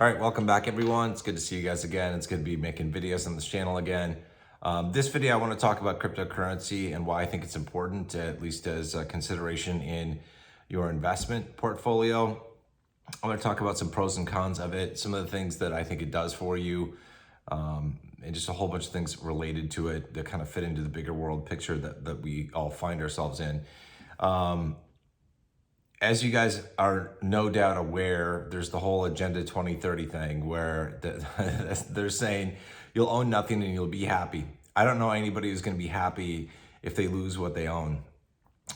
All right, welcome back everyone. It's good to see you guys again. It's good to be making videos on this channel again. This video, I want to talk about cryptocurrency and why I think it's important, at least as a consideration in your investment portfolio. I'm going to talk about some pros and cons of it, some of the things that I think it does for you, and just a whole bunch of things related to it that kind of fit into the bigger world picture that we all find ourselves in. As you guys are no doubt aware, there's the whole Agenda 2030 thing where they're saying you'll own nothing and you'll be happy. I don't know anybody who's going to be happy if they lose what they own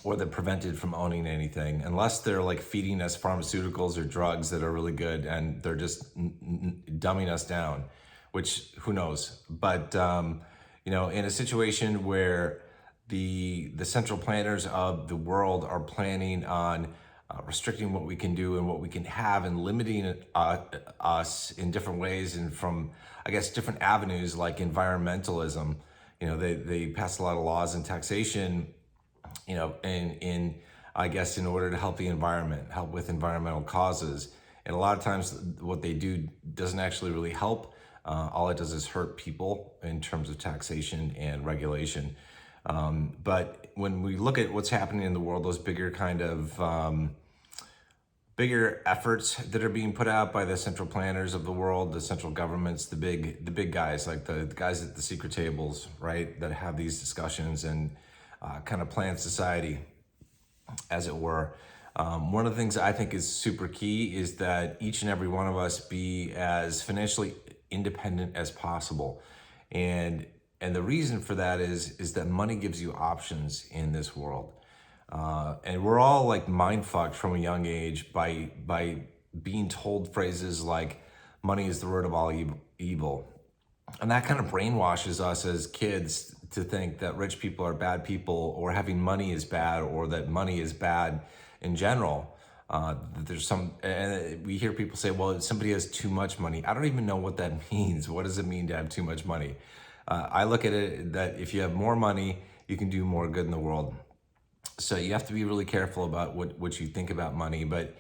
or they're prevented from owning anything, unless they're like feeding us pharmaceuticals or drugs that are really good and they're just dumbing us down, which who knows. But, in a situation where the central planners of the world are planning on restricting what we can do and what we can have and limiting us in different ways and from, I guess, different avenues like environmentalism. They pass a lot of laws and taxation, in I guess, in order to help the environment, help with environmental causes. And a lot of times what they do doesn't actually really help. All it does is hurt people in terms of taxation and regulation. But when we look at what's happening in the world, those bigger kind of bigger efforts that are being put out by the central planners of the world, the central governments, the big guys, like the guys at the secret tables, right, that have these discussions and kind of plan society, as it were. One of the things I think is super key is that each and every one of us be as financially independent as possible. And the reason for that is that money gives you options in this world. And we're all like mind fucked from a young age by being told phrases like money is the root of all evil. And that kind of brainwashes us as kids to think that rich people are bad people or having money is bad or that money is bad in general. And we hear people say, well, somebody has too much money. I don't even know what that means. What does it mean to have too much money? I look at it that if you have more money, you can do more good in the world. So you have to be really careful about what you think about money, but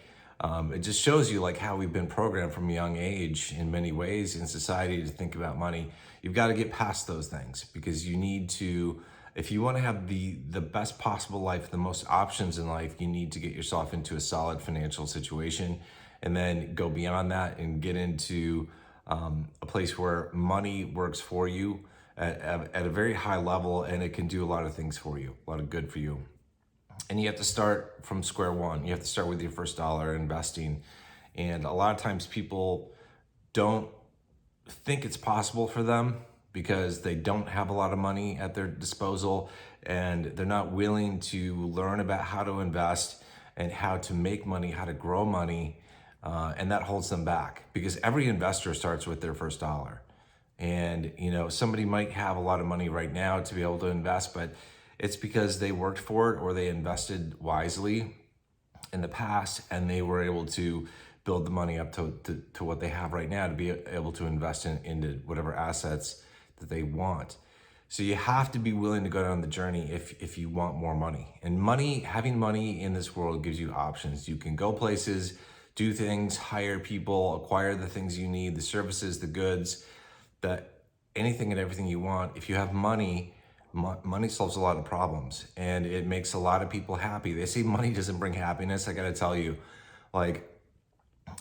it just shows you like how we've been programmed from a young age in many ways in society to think about money. You've got to get past those things because you need to, if you want to have the best possible life, the most options in life, you need to get yourself into a solid financial situation and then go beyond that and get into a place where money works for you at a very high level and it can do a lot of things for you, a lot of good for you. And you have to start from square one. You have to start with your first dollar investing. And a lot of times people don't think it's possible for them because they don't have a lot of money at their disposal and they're not willing to learn about how to invest and how to make money, how to grow money. And that holds them back because every investor starts with their first dollar. And, somebody might have a lot of money right now to be able to invest, but it's because they worked for it or they invested wisely in the past and they were able to build the money up to what they have right now to be able to invest into whatever assets that they want. So you have to be willing to go down the journey if you want more money. And having money in this world gives you options. You can go places, do things, hire people, acquire the things you need, the services, the goods, anything and everything you want. If you have money, money solves a lot of problems and it makes a lot of people happy. They say money doesn't bring happiness. I got to tell you, like,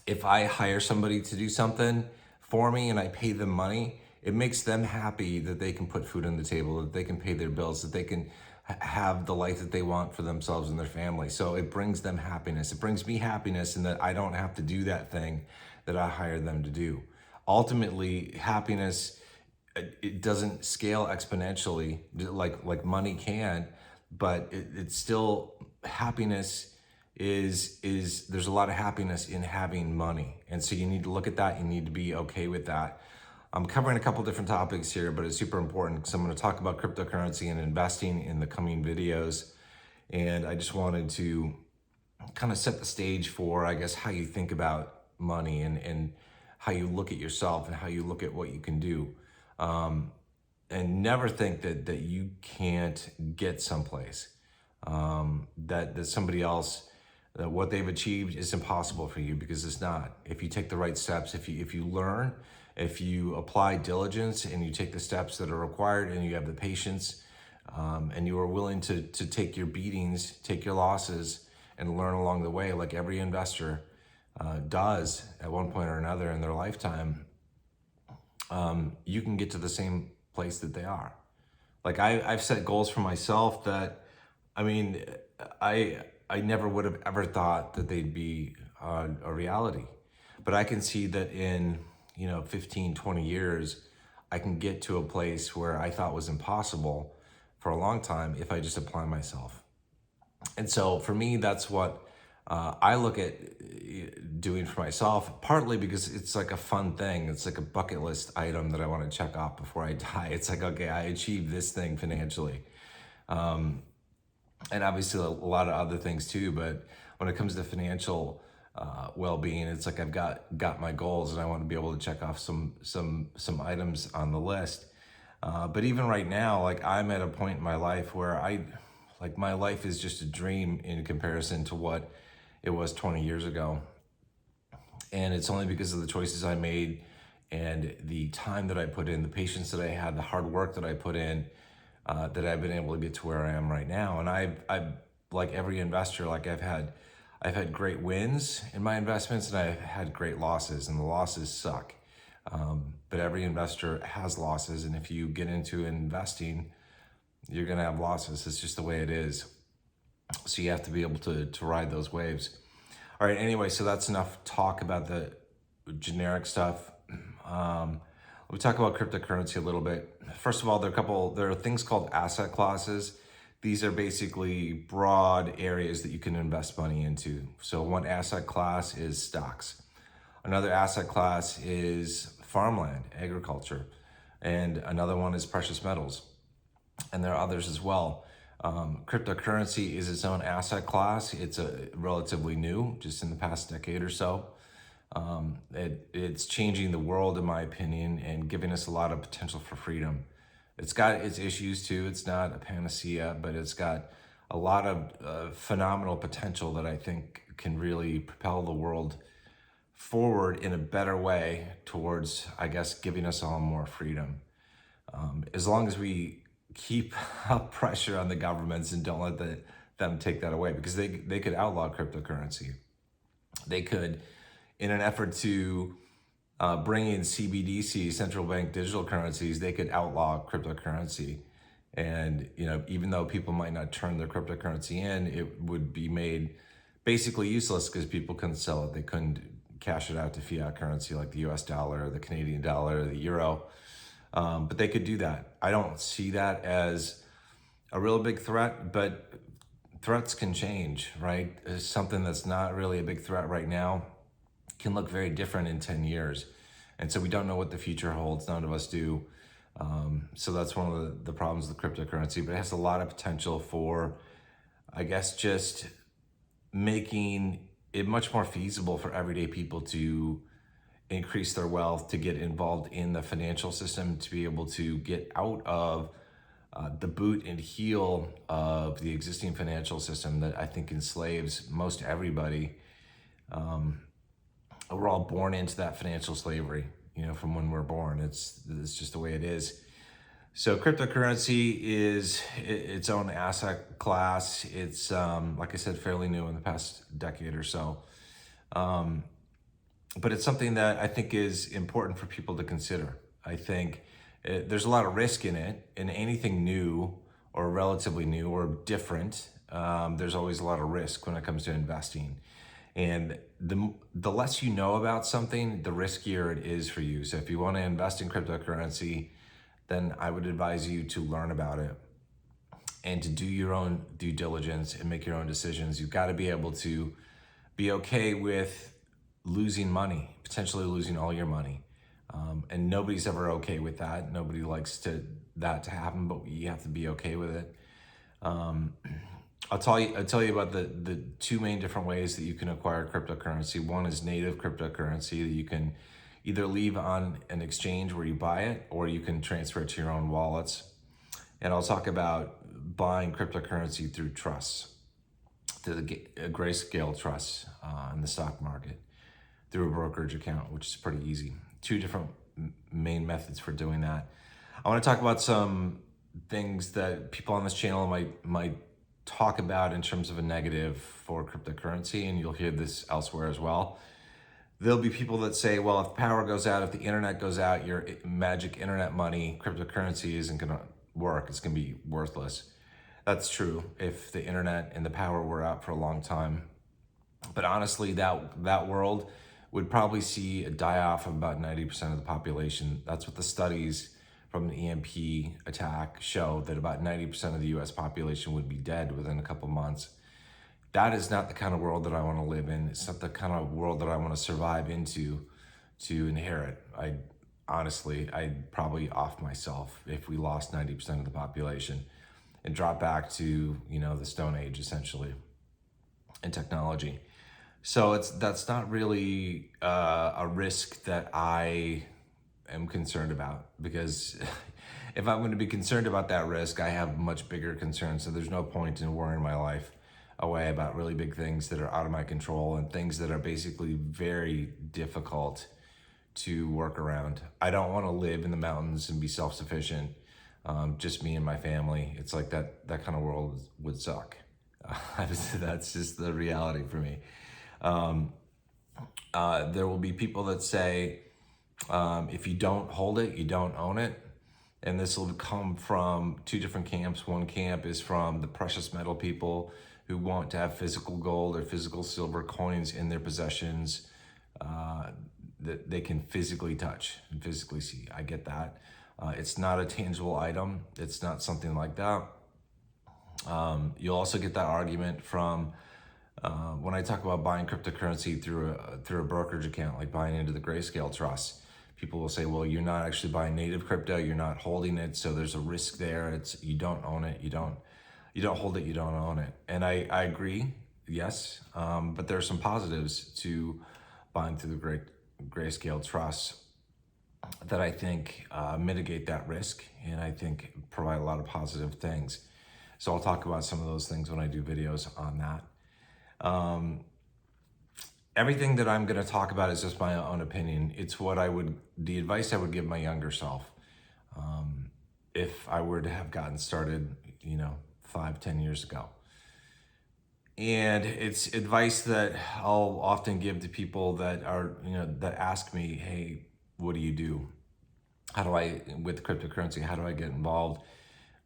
if I hire somebody to do something for me and I pay them money, it makes them happy that they can put food on the table, that they can pay their bills, that they can have the life that they want for themselves and their family. So it brings them happiness. It brings me happiness in that I don't have to do that thing that I hired them to do. Ultimately, happiness, it doesn't scale exponentially like money can, but it's still, happiness is there's a lot of happiness in having money. And so you need to look at that. You need to be okay with that. I'm covering a couple different topics here, but it's super important because I'm going to talk about cryptocurrency and investing in the coming videos. And I just wanted to kind of set the stage for, I guess, how you think about money and how you look at yourself and how you look at what you can do. And never think that you can't get someplace, that somebody else that what they've achieved is impossible for you, because it's not. If you take the right steps, if you learn, if you apply diligence and you take the steps that are required and you have the patience, and you are willing to take your beatings, take your losses, and learn along the way, like every investor does at one point or another in their lifetime, you can get to the same place that they are. Like I've set goals for myself that, I mean, I never would have ever thought that they'd be a reality. But I can see that in, 15, 20 years, I can get to a place where I thought was impossible for a long time if I just apply myself. And so for me, that's what I look at doing for myself, partly because it's like a fun thing. It's like a bucket list item that I want to check off before I die. It's like, okay, I achieved this thing financially. And obviously a lot of other things too. But when it comes to financial well-being, it's like I've got my goals and I want to be able to check off some items on the list. But even right now, like I'm at a point in my life where my life is just a dream in comparison to what it was 20 years ago. And it's only because of the choices I made and the time that I put in, the patience that I had, the hard work that I put in, that I've been able to get to where I am right now. And I've like every investor, like I've had great wins in my investments and I've had great losses, and the losses suck. But every investor has losses, and if you get into investing, you're gonna have losses. It's just the way it is. So you have to be able to ride those waves. All right, anyway, so that's enough talk about the generic stuff. Let me talk about cryptocurrency a little bit. First of all, there are things called asset classes. These are basically broad areas that you can invest money into. So one asset class is stocks. Another asset class is farmland, agriculture. And another one is precious metals. And there are others as well. Cryptocurrency is its own asset class. It's relatively new, just in the past decade or so. It's changing the world, in my opinion, and giving us a lot of potential for freedom. It's got its issues too. It's not a panacea, but it's got a lot of phenomenal potential that I think can really propel the world forward in a better way towards, I guess, giving us all more freedom. As long as we keep up pressure on the governments and don't let them take that away, because they could outlaw cryptocurrency. They could, in an effort to bring in CBDC, central bank digital currencies, they could outlaw cryptocurrency. And, even though people might not turn their cryptocurrency in, it would be made basically useless because people couldn't sell it. They couldn't cash it out to fiat currency like the US dollar, the Canadian dollar, the euro. But they could do that. I don't see that as a real big threat, but threats can change, right? Something that's not really a big threat right now can look very different in 10 years. And so we don't know what the future holds. None of us do. So that's one of the problems with cryptocurrency, but it has a lot of potential for, I guess, just making it much more feasible for everyday people to increase their wealth, to get involved in the financial system, to be able to get out of the boot and heel of the existing financial system that I think enslaves most everybody. We're all born into that financial slavery, from when we're born. It's just the way it is. So cryptocurrency is its own asset class. It's, like I said, fairly new in the past decade or so. But it's something that I think is important for people to consider. I think there's a lot of risk in it, in anything new or relatively new or different. There's always a lot of risk when it comes to investing. And the less you know about something, the riskier it is for you. So if you want to invest in cryptocurrency, then I would advise you to learn about it and to do your own due diligence and make your own decisions. You've got to be able to be okay with losing money, potentially losing all your money. And nobody's ever okay with that. Nobody likes that to happen, but you have to be okay with it. I'll tell you about the two main different ways that you can acquire cryptocurrency. One is native cryptocurrency that you can either leave on an exchange where you buy it, or you can transfer it to your own wallets. And I'll talk about buying cryptocurrency through trusts. to a Grayscale Trust in the stock market through a brokerage account, which is pretty easy. Two different main methods for doing that. I want to talk about some things that people on this channel might talk about in terms of a negative for cryptocurrency, and you'll hear this elsewhere as well. There'll be people that say, well, if power goes out, if the internet goes out, your magic internet money, cryptocurrency isn't going to work. It's going to be worthless. That's true if the internet and the power were out for a long time. But honestly, that world would probably see a die-off of about 90% of the population. That's what the studies from the EMP attack show, that about 90% of the US population would be dead within a couple months. That is not the kind of world that I want to live in. It's not the kind of world that I want to survive into to inherit. I'd probably off myself if we lost 90% of the population and drop back to, the Stone Age essentially in technology. So that's not really a risk that I am concerned about, because if I'm going to be concerned about that risk, I have much bigger concerns. So there's no point in worrying my life away about really big things that are out of my control and things that are basically very difficult to work around. I don't want to live in the mountains and be self-sufficient, just me and my family. It's like that kind of world would suck. That's just the reality for me. There will be people that say, if you don't hold it, you don't own it. And this will come from two different camps. One camp is from the precious metal people who want to have physical gold or physical silver coins in their possessions that they can physically touch and physically see. I get that. It's not a tangible item. It's not something like that. You'll also get that argument from when I talk about buying cryptocurrency through a brokerage account, like buying into the Grayscale Trust. People will say, well, you're not actually buying native crypto, you're not holding it, so there's a risk there. You don't own it, you don't hold it, you don't own it. And I agree, yes, but there are some positives to buying through the Grayscale Trust that I think mitigate that risk, and I think provide a lot of positive things. So I'll talk about some of those things when I do videos on that. Everything that I'm going to talk about is just my own opinion. It's the advice I would give my younger self if I were to have gotten started, 5-10 years ago. And it's advice that I'll often give to people that are, that ask me, hey, what do you do? With cryptocurrency, how do I get involved?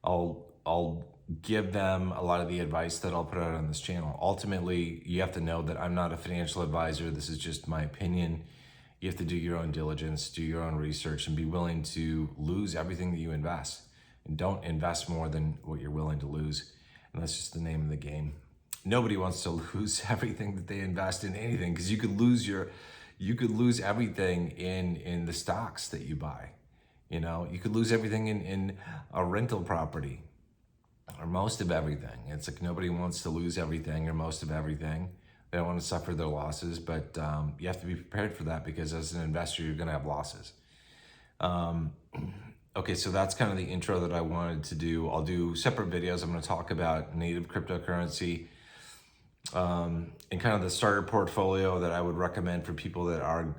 I'll give them a lot of the advice that I'll put out on this channel. Ultimately, you have to know that I'm not a financial advisor. This is just my opinion. You have to do your own diligence, do your own research, and be willing to lose everything that you invest. And don't invest more than what you're willing to lose. And that's just the name of the game. Nobody wants to lose everything that they invest in anything, because you could lose everything in the stocks that you buy. You could lose everything in a rental property, or most of everything. It's like nobody wants to lose everything or most of everything. They don't want to suffer their losses, but you have to be prepared for that, because as an investor, you're going to have losses. Okay, so that's kind of the intro that I wanted to do. I'll do separate videos. I'm going to talk about native cryptocurrency and kind of the starter portfolio that I would recommend for people that are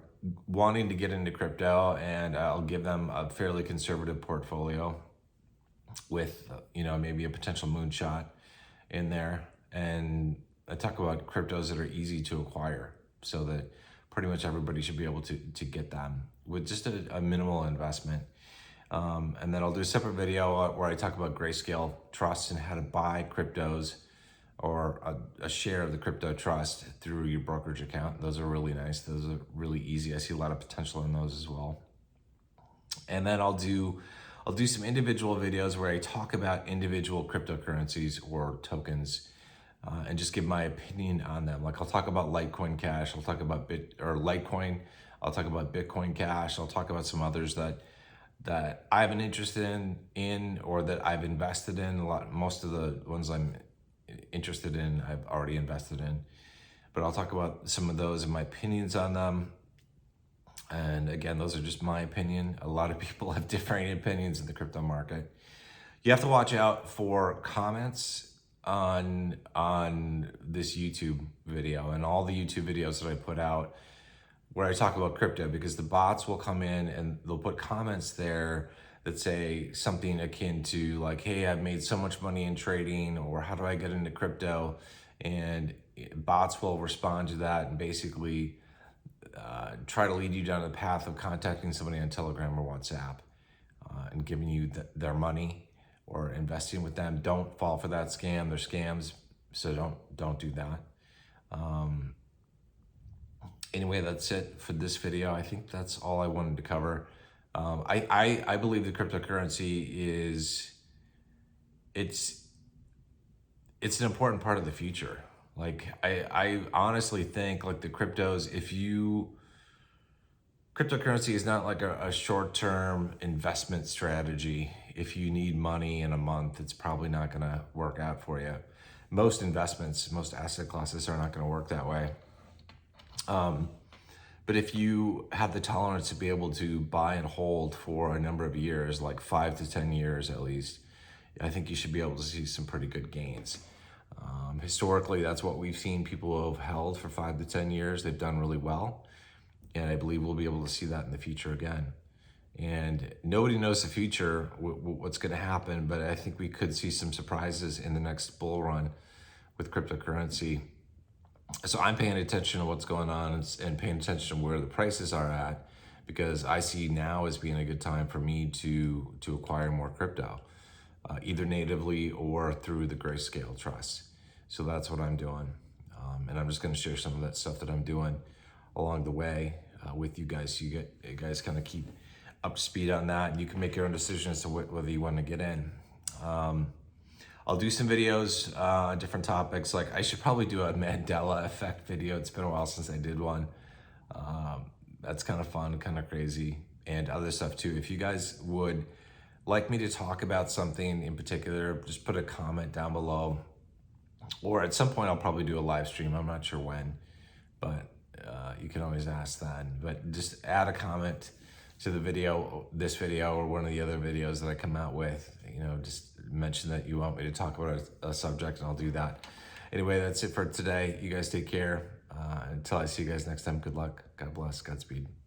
wanting to get into crypto, and I'll give them a fairly conservative portfolio with maybe a potential moonshot in there. And I talk about cryptos that are easy to acquire, so that pretty much everybody should be able to get them with just a minimal investment. And then I'll do a separate video where I talk about Grayscale Trust and how to buy cryptos or a share of the crypto trust through your brokerage account. Those are really nice. Those are really easy. I see a lot of potential in those as well. And then I'll do some individual videos where I talk about individual cryptocurrencies or tokens and just give my opinion on them. Like I'll talk about Litecoin Cash, I'll talk about Litecoin, I'll talk about Bitcoin Cash, I'll talk about some others that I have an interest in or that I've invested in. Most of the ones I'm interested in, I've already invested in. But I'll talk about some of those and my opinions on them. And again, those are just my opinion. A lot of people have differing opinions in the crypto market. You have to watch out for comments on this YouTube video and all the YouTube videos that I put out where I talk about crypto, because the bots will come in and they'll put comments there that say something akin to like, hey, I've made so much money in trading, or how do I get into crypto? And bots will respond to that and basically try to lead you down the path of contacting somebody on Telegram or WhatsApp and giving you their money or investing with them. Don't fall for that scam. They're scams, so don't do that. Anyway, that's it for this video. I think that's all I wanted to cover. I believe the cryptocurrency it's an important part of the future. Like I honestly think like the cryptocurrency is not like a short-term investment strategy. If you need money in a month, it's probably not gonna work out for you. Most investments, most asset classes are not gonna work that way. But if you have the tolerance to be able to buy and hold for a number of years, like 5 to 10 years at least, I think you should be able to see some pretty good gains. Historically, that's what we've seen. People who have held for 5 to 10 years, they've done really well. And I believe we'll be able to see that in the future again. And nobody knows the future, what's going to happen, but I think we could see some surprises in the next bull run with cryptocurrency. So I'm paying attention to what's going on and paying attention to where the prices are at, because I see now as being a good time for me to acquire more crypto, either natively or through the Grayscale Trust. So that's what I'm doing. And I'm just going to share some of that stuff that I'm doing along the way with you guys. So you guys kind of keep up to speed on that, and you can make your own decision as to whether you want to get in. I'll do some videos on different topics. Like I should probably do a Mandela effect video. It's been a while since I did one. That's kind of fun, kind of crazy, and other stuff too. If you guys would like me to talk about something in particular, just put a comment down below. Or at some point I'll probably do a live stream. I'm not sure when, but you can always ask that. But just add a comment to the video, this video, or one of the other videos that I come out with. You know, just mention that you want me to talk about a subject, and I'll do that. Anyway, that's it for today. You guys take care. Until I see you guys next time, good luck. God bless. Godspeed.